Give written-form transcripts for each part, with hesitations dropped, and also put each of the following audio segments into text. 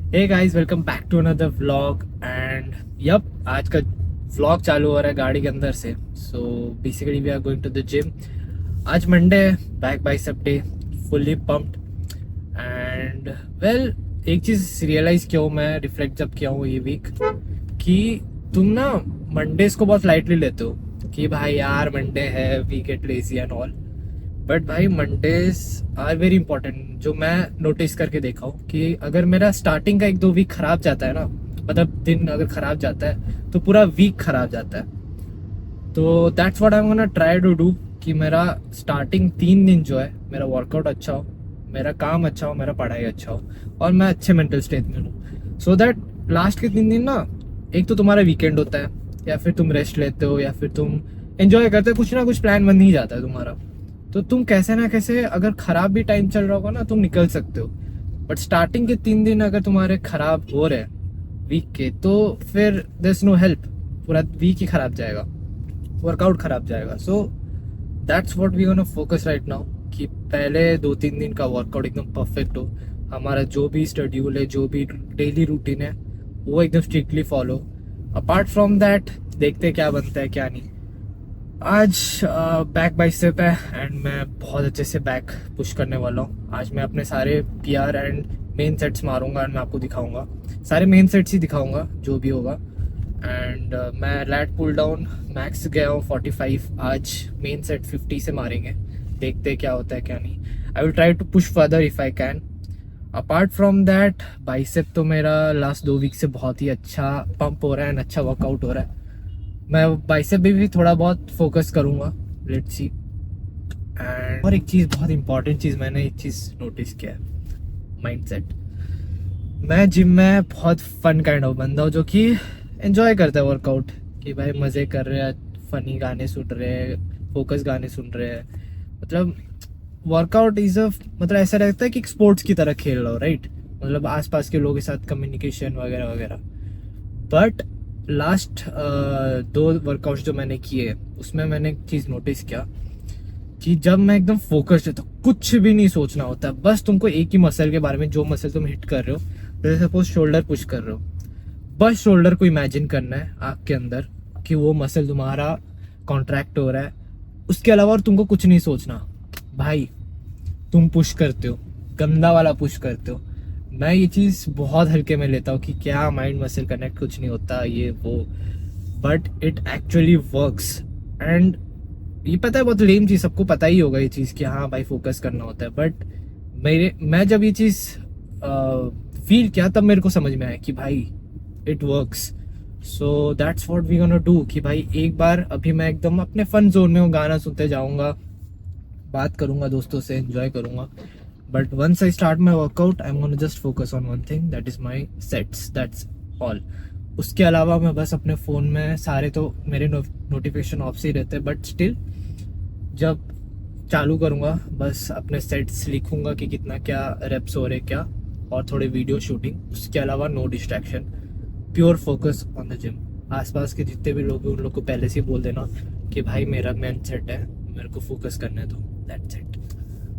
Hey guys, welcome back to another vlog. And yup, आज का vlog चालू हो रहा है गाड़ी के अंदर से। So basically we are going to the gym. आज मंडे है, back bicep day, fully pumped. And well, एक चीज़ रियलाइज़ किया हूँ मैं, रिफ्लेक्ट जब किया हूँ ये वीक, कि तुम ना मंडेज को बहुत लाइटली लेते हो कि भाई यार मंडे है, we get lazy and all. But भाई मंडेज आर वेरी इंपॉर्टेंट। जो मैं नोटिस करके देखा हूँ कि अगर मेरा स्टार्टिंग का 1-2 वीक खराब जाता है ना, मतलब दिन अगर खराब जाता है तो पूरा वीक खराब जाता है। तो that's what I am gonna try to do कि मेरा स्टार्टिंग 3 दिन जो है, मेरा वर्कआउट अच्छा हो, मेरा काम अच्छा हो, मेरा पढ़ाई अच्छा हो, और मैं अच्छे मेंटल स्टेट में हूँ, सो दैट लास्ट के 3 दिन ना, एक तो तुम्हारा वीकेंड होता है, या फिर तुम रेस्ट लेते हो, या फिर तुम एंजॉय करते हो, कुछ ना कुछ प्लान बन ही जाता है तुम्हारा। तो तुम कैसे ना कैसे, अगर खराब भी टाइम चल रहा होगा ना, तुम निकल सकते हो। बट स्टार्टिंग के 3 दिन अगर तुम्हारे खराब हो रहे हैं वीक के, तो फिर देयर इज नो हेल्प, पूरा वीक ही खराब जाएगा, वर्कआउट खराब जाएगा। So that's what we gonna focus right now, कि पहले 2-3 दिन का वर्कआउट एकदम परफेक्ट हो। हमारा जो भी शेड्यूल है, जो भी डेली रूटीन है, वो एकदम strictly follow. Apart from that देखते हैं क्या बनता है क्या नहीं। आज बैक बाइसेप है एंड मैं बहुत अच्छे से बैक पुश करने वाला हूँ। आज मैं अपने सारे पीआर एंड मेन सेट्स मारूंगा एंड मैं आपको दिखाऊंगा, सारे मेन सेट्स ही दिखाऊंगा जो भी होगा। एंड मैं लैट पुल डाउन मैक्स गया हूँ 45। आज मेन सेट 50 से मारेंगे, देखते हैं क्या होता है क्या नहीं। I will try to push further if I can. Apart from that bicep तो मेरा लास्ट 2 वीक से बहुत ही अच्छा पंप हो रहा है एंड अच्छा वर्कआउट हो रहा है। मैं बाइसेप भी थोड़ा बहुत फोकस करूंगा, लेट्स सी। एंड और एक चीज़, बहुत इंपॉर्टेंट चीज़, मैंने एक चीज़ नोटिस किया है, माइंडसेट। मैं जिम में बहुत फन काइंड ऑफ बंदा हूँ, जो कि एंजॉय करता है वर्कआउट, कि भाई मज़े कर रहे हैं, फनी गाने सुन रहे हैं, फोकस गाने सुन रहे हैं। मतलब वर्कआउट इज़ अ, मतलब ऐसा लगता है कि एक स्पोर्ट्स की तरह खेल रहा हो, राइट? मतलब आसपास के लोगों के साथ कम्युनिकेशन वगैरह वगैरह। बट लास्ट 2 वर्कआउट जो मैंने किए, उसमें मैंने एक चीज़ नोटिस किया कि जब मैं एकदम फोकस्ड है तो कुछ भी नहीं सोचना होता, बस तुमको एक ही मसल के बारे में, जो मसल तुम हिट कर रहे हो, जैसे सपोज शोल्डर पुश कर रहे हो, बस शोल्डर को इमेजिन करना है आँख के अंदर कि वो मसल तुम्हारा कॉन्ट्रैक्ट हो रहा है। उसके अलावा और तुमको कुछ नहीं सोचना। भाई तुम पुश करते हो, गंदा वाला पुश करते हो। मैं ये चीज़ बहुत हल्के में लेता हूँ कि क्या माइंड मसल कनेक्ट, कुछ नहीं होता ये वो, but it actually works. And ये पता है, बहुत लेम चीज़, सबको पता ही होगा ये चीज़ कि हाँ भाई फोकस करना होता है। बट मैं जब ये चीज़ फील किया, तब मेरे को समझ में आया कि भाई it works. So that's what we gonna do, कि भाई एक बार अभी मैं एकदम अपने फन जोन में हूँ, गाना सुनते जाऊँगा, बात करूंगा दोस्तों से, एंजॉय करूंगा। But once I start my workout, I am gonna just focus on one thing, that is my sets, that's all. उसके अलावा मैं बस अपने फ़ोन में, सारे तो मेरे नोटिफिकेशन ऑफ से ही रहते हैं, बट स्टिल जब चालू करूँगा बस अपने सेट्स लिखूंगा कि कितना क्या रेप्स हो रहे क्या, और थोड़े वीडियो शूटिंग। उसके अलावा no distraction, pure focus on the gym. आसपास के जितने भी लोग हैं उन लोग को पहले से ही बोल देना कि भाई मेरा मेन सेट है, मेरे को फोकस करने दो, दैट्स इट।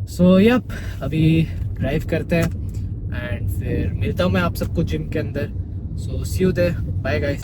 सो यप, अभी ड्राइव करते हैं एंड फिर मिलता हूँ मैं आप सबको जिम के अंदर। So see you there, bye guys.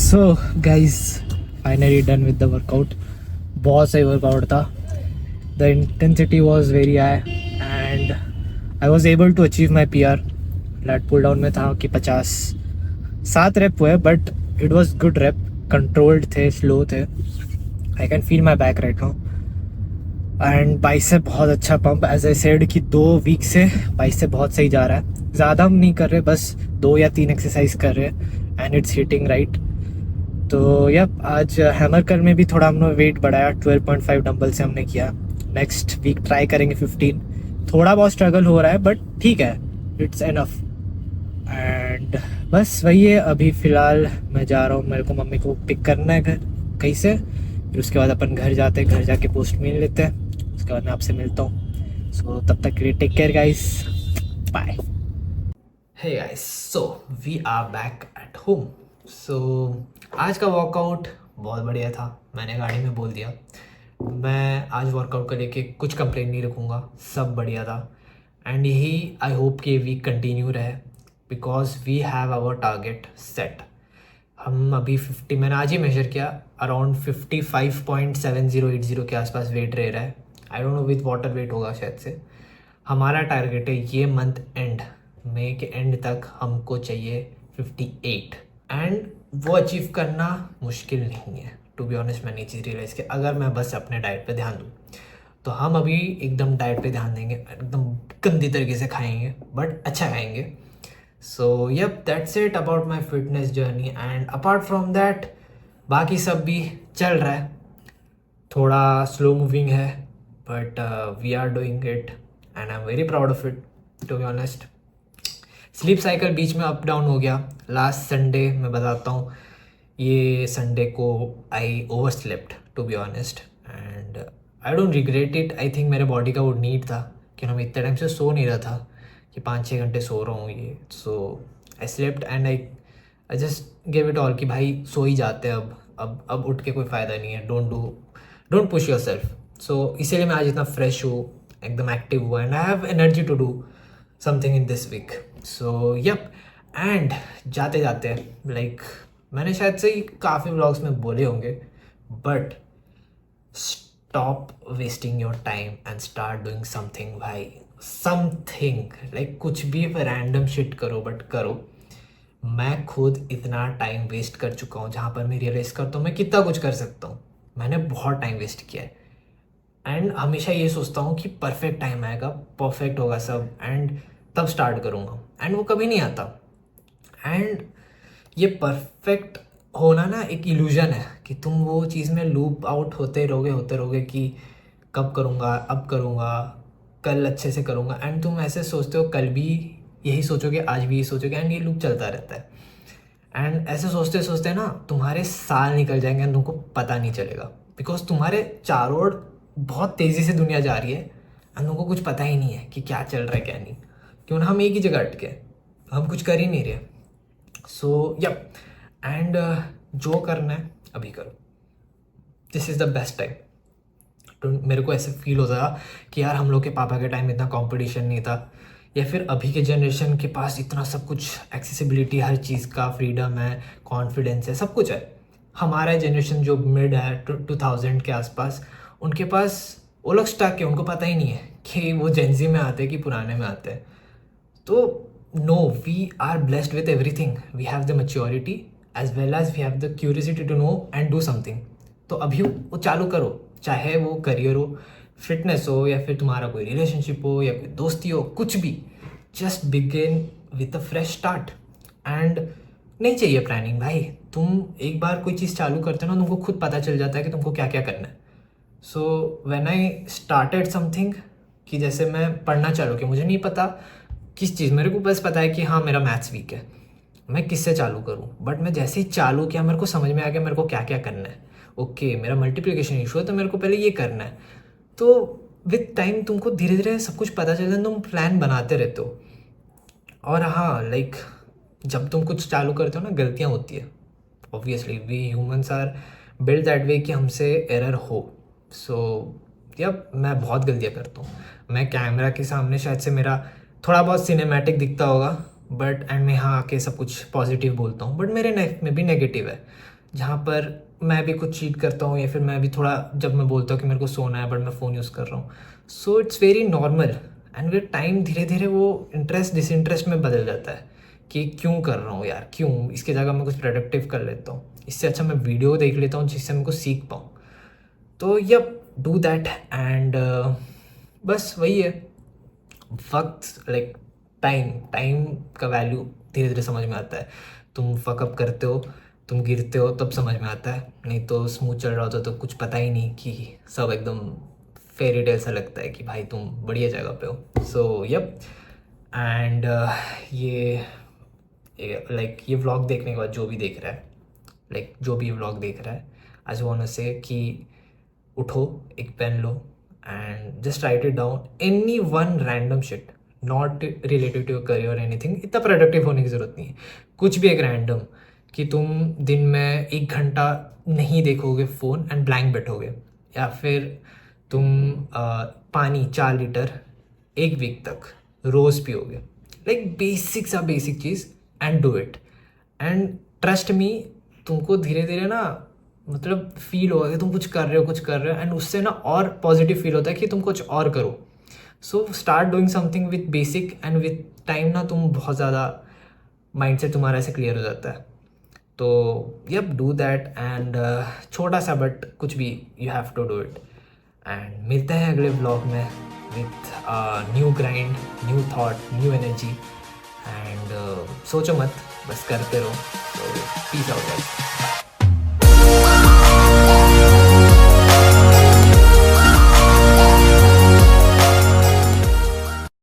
So guys finally done with the workout. बहुत सही वर्कआउट था. The intensity was very high and I was able to achieve my P R. Lat pull down में था कि 57 rep हुए but it was good rep. Controlled थे, slow थे. I can feel my back right now and bicep बहुत अच्छा pump. As I said कि 2 week से बाइसेप बहुत सही जा रहा है. ज़्यादा हम नहीं कर रहे, बस 2 या 3 एक्सरसाइज कर रहे हैं एंड इट्स हिटिंग राइट. तो यप आज हैमर कर में भी थोड़ा हमने वेट बढ़ाया. 12.5 डंबल से हमने किया. नेक्स्ट वीक ट्राई करेंगे 15. थोड़ा बहुत स्ट्रगल हो रहा है बट ठीक है, इट्स एनफ. एंड बस वही है. अभी फ़िलहाल मैं जा रहा हूँ, मेरे को मम्मी को पिक करना है घर कहीं से. फिर उसके बाद अपन घर जाते हैं, घर जाके पोस्ट मिल लेते हैं. उसके बाद मैं आपसे मिलता हूँ. सो तब तक के लिए take care guys, bye. Hey guys, so we are back at home. So आज का वर्कआउट बहुत बढ़िया था. मैंने गाड़ी में बोल दिया, मैं आज वर्कआउट को लेके कुछ कंप्लेन नहीं रखूँगा. सब बढ़िया था एंड यही आई होप कि वीक कंटिन्यू रहे because we have our target set. हम अभी 50, मैंने आज ही मेजर किया, अराउंड 55.7080 के आसपास वेट रह रहा है. I don't know with water weight होगा शायद से. हमारा टारगेट है ये मंथ एंड, मई के एंड तक हमको चाहिए 58 एंड वो अचीव करना मुश्किल नहीं है. टू बी ऑनेस्ट मैंने ये चीज़ रियलाइज़ की, अगर मैं बस अपने डाइट पे ध्यान दूँ तो हम अभी एकदम डाइट पे ध्यान देंगे, एकदम गंदी तरीके से खाएंगे बट अच्छा खाएंगे. So yup, that's it about my fitness journey. And apart from that बाकी सब भी चल रहा है. थोड़ा स्लो मूविंग है but we are doing it and I am very proud of it to be honest. Sleep cycle बीच में अप डाउन हो गया. लास्ट संडे मैं बताता हूँ, ये संडे को I over slept to be honest and I don't regret it. I think मेरे बॉडी का वो नीड था कि मैं इतने टाइम से सो नहीं रहा था कि 5-6 घंटे सो रहा हूँ ये. So I slept and I just give it all कि भाई सो ही जाते हैं अब उठ के कोई फ़ायदा नहीं है. Don't push yourself. So इसीलिए मैं आज इतना फ्रेश हूँ, एकदम एक्टिव हुआ and I have energy to do something in this week. So yup, and जाते जाते लाइक मैंने शायद से काफ़ी व्लॉग्स में बोले होंगे, but stop wasting your time and start doing something भाई, समथिंग लाइक कुछ भी रैंडम शिट करो बट करो। मैं खुद इतना टाइम वेस्ट कर चुका हूँ जहाँ पर मैं रियलाइज़ करता हूँ मैं कितना कुछ कर सकता हूँ। मैंने बहुत टाइम वेस्ट किया है एंड हमेशा ये सोचता हूँ कि परफेक्ट टाइम आएगा, परफेक्ट होगा सब एंड तब स्टार्ट करूँगा, एंड वो कभी नहीं आता। एंड ये परफेक्ट होना ना एक इल्यूजन है कि तुम वो चीज़ में लूप आउट होते रहोगे कि कब करूँगा, अब करूँगा, कल अच्छे से करूँगा, एंड तुम ऐसे सोचते हो कल भी यही सोचोगे, आज भी यही सोचोगे, एंड ये लूप चलता रहता है। एंड ऐसे सोचते सोचते ना तुम्हारे साल निकल जाएंगे एंड तुमको पता नहीं चलेगा, बिकॉज तुम्हारे चारों ओर बहुत तेज़ी से दुनिया जा रही है एंड तुमको कुछ पता ही नहीं है कि क्या चल रहा है क्या नहीं, क्यों ना हम एक ही जगह अटके, हम कुछ कर ही नहीं रहे। सो यप, एंड जो करना है अभी करो, this is the best time. तो मेरे को ऐसे फील होता था कि यार हम लोग के पापा के टाइम इतना कंपटीशन नहीं था, या फिर अभी के जनरेशन के पास इतना सब कुछ एक्सेसिबिलिटी, हर चीज़ का फ्रीडम है, कॉन्फिडेंस है, सब कुछ है। हमारा जनरेशन जो मिड है 2000 के आसपास, उनके पास वो लोग स्टक है, उनको पता ही नहीं है कि वो जेंजी में आते हैं कि पुराने में आते हैं। तो no, we are blessed with everything, we have the maturity as well as we have the curiosity to know and do something. तो अभी वो चालू करो, चाहे वो करियर हो, फिटनेस हो, या फिर तुम्हारा कोई रिलेशनशिप हो, या कोई दोस्ती हो, कुछ भी। Just begin with a fresh start. And नहीं चाहिए प्लानिंग भाई, तुम एक बार कोई चीज़ चालू करते हो ना, तुमको खुद पता चल जाता है कि तुमको क्या क्या करना है। So when I started something, कि जैसे मैं पढ़ना चालू किया, मुझे नहीं पता किस चीज़, मेरे को बस पता है कि हाँ मेरा मैथ्स वीक है, मैं किससे चालू करूँ, बट मैं जैसे ही चालू किया मेरे को समझ में आ गया मेरे को क्या क्या करना है। ओके, मेरा मल्टीप्लिकेशन इशू है तो मेरे को पहले ये करना है। तो विथ टाइम तुमको धीरे धीरे सब कुछ पता चलता है, तुम प्लान बनाते रहते हो। और हाँ, लाइक जब तुम कुछ चालू करते हो ना, गलतियाँ होती है, obviously we humans are build that way कि हमसे एरर हो। सो यप, मैं बहुत गलतियाँ करता हूँ। मैं कैमरा के सामने शायद से मेरा थोड़ा बहुत सिनेमैटिक दिखता होगा, बट एंड मैं यहाँ आके सब कुछ पॉजिटिव बोलता हूँ, बट मेरे लाइफ में भी नेगेटिव है, जहाँ पर मैं भी कुछ चीट करता हूँ, या फिर मैं भी थोड़ा, जब मैं बोलता हूँ कि मेरे को सोना है बट मैं फ़ोन यूज़ कर रहा हूँ। So it's very normal, and with time धीरे धीरे वो इंटरेस्ट डिसइंटरेस्ट में बदल जाता है कि क्यों कर रहा हूँ यार, क्यों, इसकी जगह मैं कुछ प्रोडक्टिव कर लेता हूँ, इससे अच्छा मैं वीडियो देख लेता हूँ जिससे मैं कुछ सीख पाऊँ। तो यप, डू दैट। एंड बस वही है, वक्त, लाइक टाइम का वैल्यू धीरे धीरे समझ में आता है। तुम फकअप करते हो, तुम गिरते हो, तब समझ में आता है, नहीं तो स्मूथ चल रहा होता तो कुछ पता ही नहीं, कि सब एकदम फेरी टेल सा लगता है कि भाई तुम बढ़िया जगह पे हो। सो यप, एंड ये लाइक ये व्लॉग देखने के बाद जो भी देख रहा है, लाइक जो भी व्लॉग देख रहा है, आई जस्ट वांट टू से कि उठो, एक पेन लो and just write it down, any one random shit, not related to your career or anything. इतना प्रोडक्टिव होने की ज़रूरत नहीं है, कुछ भी एक रैंडम, कि तुम दिन में 1 घंटा नहीं देखोगे फ़ोन एंड ब्लैंक बैठोगे, या फिर तुम पानी 4 लीटर 1 वीक तक रोज़ पियोगे, लाइक बेसिक सा basic cheese, and do it. And trust me, तुमको धीरे धीरे ना मतलब फील होगा कि तुम कुछ कर रहे हो, एंड उससे ना और पॉजिटिव फील होता है कि तुम कुछ और करो। So start doing something with basic, and with time ना तुम बहुत ज़्यादा माइंड से तुम्हारा ऐसे क्लियर हो जाता है। तो यप, डू दैट, एंड छोटा सा बट कुछ भी, you have to do it. And मिलते हैं अगले ब्लॉग में with new grind, new thought, new energy. And सोचो मत, बस करते रहो। तो पीस आउट गाइस।